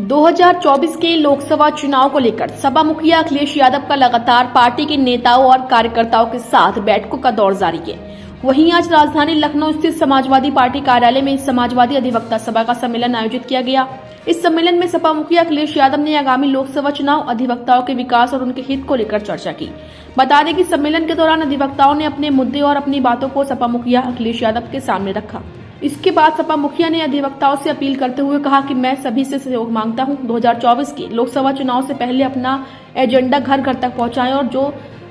2024 के लोकसभा चुनाव को लेकर सपा मुखिया अखिलेश यादव का लगातार पार्टी के नेताओं और कार्यकर्ताओं के साथ बैठकों का दौर जारी है। वहीं आज राजधानी लखनऊ स्थित समाजवादी पार्टी कार्यालय में समाजवादी अधिवक्ता सभा का सम्मेलन आयोजित किया गया। इस सम्मेलन में सपा मुखिया अखिलेश यादव ने आगामी लोकसभा चुनाव अधिवक्ताओं के विकास और उनके हित को लेकर चर्चा की। बता दें कि सम्मेलन के दौरान अधिवक्ताओं ने अपने मुद्दे और अपनी बातों को सपा मुखिया अखिलेश यादव के सामने रखा। इसके बाद सपा मुखिया ने अधिवक्ताओं से अपील करते हुए कहा कि मैं सभी से सहयोग मांगता हूं। 2024 के लोकसभा चुनाव से पहले अपना एजेंडा घर घर तक पहुंचाएं और जो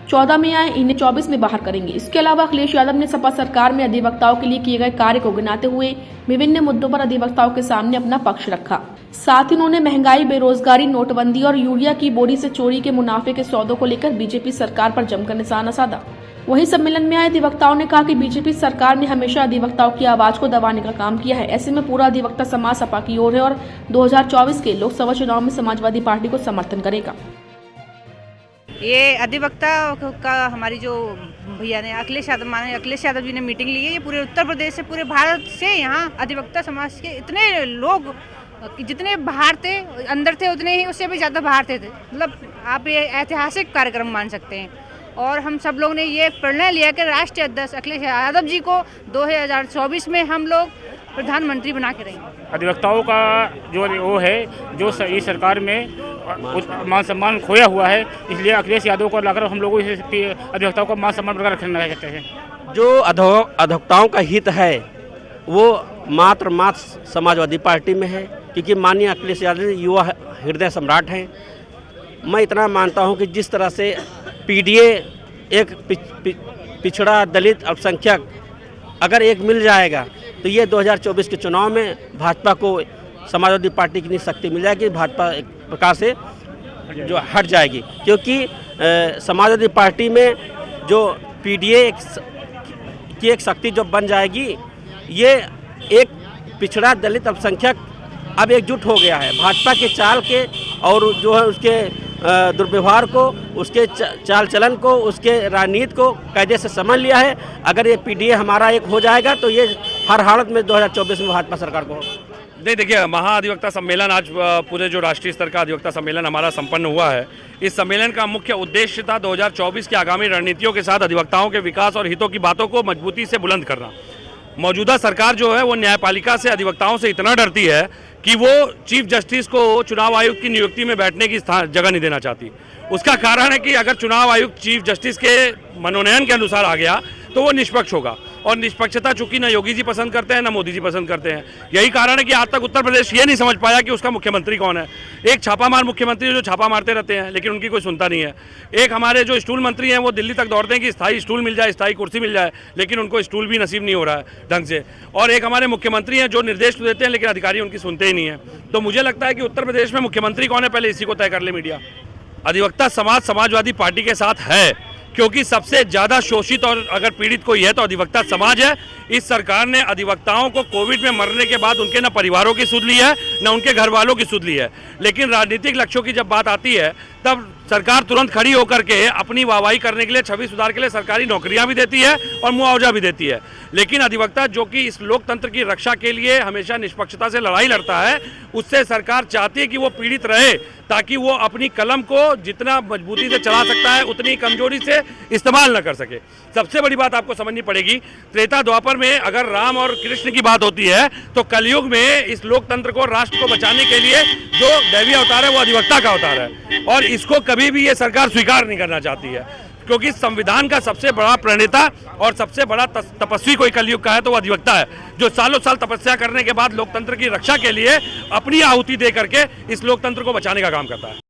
14 में आए इन्हें 24 में बाहर करेंगे। इसके अलावा अखिलेश यादव ने सपा सरकार में अधिवक्ताओं के लिए किए गए कार्य को गिनाते हुए विभिन्न मुद्दों पर अधिवक्ताओं के सामने अपना पक्ष रखा। साथ ही उन्होंने महंगाई, बेरोजगारी, नोटबंदी और यूरिया की बोरी से चोरी के मुनाफे के सौदों को लेकर बीजेपी सरकार पर जमकर निशाना साधा। वहीं सम्मेलन में आए अधिवक्ताओं ने कहा कि बीजेपी सरकार ने हमेशा अधिवक्ताओं की आवाज को दबाने का काम किया है। ऐसे में पूरा अधिवक्ता समाज सपा की ओर है और 2024 के लोकसभा चुनाव में समाजवादी पार्टी को समर्थन करेगा। ये अधिवक्ता का हमारी जो भैया ने अखिलेश यादव जी ने मीटिंग ली है। ये पूरे उत्तर प्रदेश से, पूरे भारत से यहाँ अधिवक्ता समाज के इतने लोग, जितने बाहर थे अंदर थे उतने ही उससे भी ज़्यादा बाहर थे। मतलब आप ये ऐतिहासिक कार्यक्रम मान सकते हैं। और हम सब लोग ने ये निर्णय लिया कि राष्ट्रीय अध्यक्ष अखिलेश यादव जी को 2024 में हम लोग प्रधानमंत्री बना के रहेंगे। अधिवक्ताओं का जो वो है, जो इस सरकार में मान सम्मान खोया हुआ है, इसलिए अखिलेश यादव को लाकर हम लोग अधिवक्ताओं का मान सम्मान बरकरार रखना चाहते हैं। जो अधिवक्ताओं का हित है वो मात्र समाजवादी पार्टी में है, क्योंकि माननीय अखिलेश यादव युवा हृदय सम्राट हैं। मैं इतना मानता हूं कि जिस तरह से पीडीए एक पिछड़ा दलित अल्पसंख्यक अगर एक मिल जाएगा तो ये 2024 के चुनाव में भाजपा को समाजवादी पार्टी की इतनी शक्ति मिल जाएगी, भाजपा एक प्रकार से जो हट जाएगी। क्योंकि समाजवादी पार्टी में जो पीडीए की एक शक्ति जो बन जाएगी, ये एक पिछड़ा दलित अल्पसंख्यक अब एकजुट हो गया है। भाजपा के चाल के और जो है उसके दुर्व्यवहार को, उसके चाल चलन को, उसके राजनीति को कायदे से समझ लिया है। अगर ये पीडीए हमारा एक हो जाएगा तो ये हर हालत में 2024 में भाजपा सरकार को नहीं। देखिए, महाअधिवक्ता सम्मेलन आज पूरे जो राष्ट्रीय स्तर का अधिवक्ता सम्मेलन हमारा संपन्न हुआ है। इस सम्मेलन का मुख्य उद्देश्य था 2024 की आगामी रणनीतियों के साथ अधिवक्ताओं के विकास और हितों की बातों को मजबूती से बुलंद करना। मौजूदा सरकार जो है वो न्यायपालिका से, अधिवक्ताओं से इतना डरती है कि वो चीफ जस्टिस को चुनाव आयुक्त की नियुक्ति में बैठने की जगह नहीं देना चाहती। उसका कारण है कि अगर चुनाव आयुक्त चीफ जस्टिस के मनोनयन के अनुसार आ गया तो वो निष्पक्ष होगा, और निष्पक्षता चूंकि न योगी जी पसंद करते हैं न मोदी जी पसंद करते हैं। यही कारण है कि आज तक उत्तर प्रदेश ये नहीं समझ पाया कि उसका मुख्यमंत्री कौन है। एक छापामार मुख्यमंत्री जो छापा मारते रहते हैं लेकिन उनकी कोई सुनता नहीं है। एक हमारे जो स्टूल मंत्री हैं वो दिल्ली तक दौड़ते हैं कि स्थायी स्टूल मिल जाए, स्थायी कुर्सी मिल जाए, लेकिन उनको स्टूल भी नसीब नहीं हो रहा है ढंग से। और एक हमारे मुख्यमंत्री हैं जो निर्देश तो देते हैं लेकिन अधिकारी उनकी सुनते ही नहीं है। तो मुझे लगता है कि उत्तर प्रदेश में मुख्यमंत्री कौन है पहले इसी को तय कर ले मीडिया। अधिवक्ता समाज समाजवादी पार्टी के साथ है, क्योंकि सबसे ज़्यादा शोषित और अगर पीड़ित कोई है तो अधिवक्ता समाज है। इस सरकार ने अधिवक्ताओं को कोविड में मरने के बाद उनके न परिवारों की सुध ली है न उनके घर वालों की सुध ली है। लेकिन राजनीतिक लक्ष्यों की जब बात आती है तब सरकार तुरंत खड़ी होकर के अपनी वाहवाही करने के लिए, छवि सुधार के लिए सरकारी नौकरियां भी देती है और मुआवजा भी देती है। लेकिन अधिवक्ता जो कि इस लोकतंत्र की रक्षा के लिए हमेशा निष्पक्षता से लड़ाई लड़ता है, उससे सरकार चाहती है कि वो पीड़ित रहे, ताकि वो अपनी कलम को जितना मजबूती से चला सकता है उतनी कमजोरी से इस्तेमाल न कर सके। सबसे बड़ी बात आपको समझनी पड़ेगी, त्रेता द्वापर में अगर राम और कृष्ण की बात होती है तो कलयुग में इस लोकतंत्र को, राष्ट्र को बचाने के लिए जो दैवीय अवतार है वो अधिवक्ता का अवतार है। और इसको कभी भी ये सरकार स्वीकार नहीं करना चाहती है, क्योंकि संविधान का सबसे बड़ा प्रणेता और सबसे बड़ा तपस्वी कोई कलयुग का है तो वो अधिवक्ता है, जो सालों साल तपस्या करने के बाद लोकतंत्र की रक्षा के लिए अपनी आहुति दे करके इस लोकतंत्र को बचाने का काम करता है।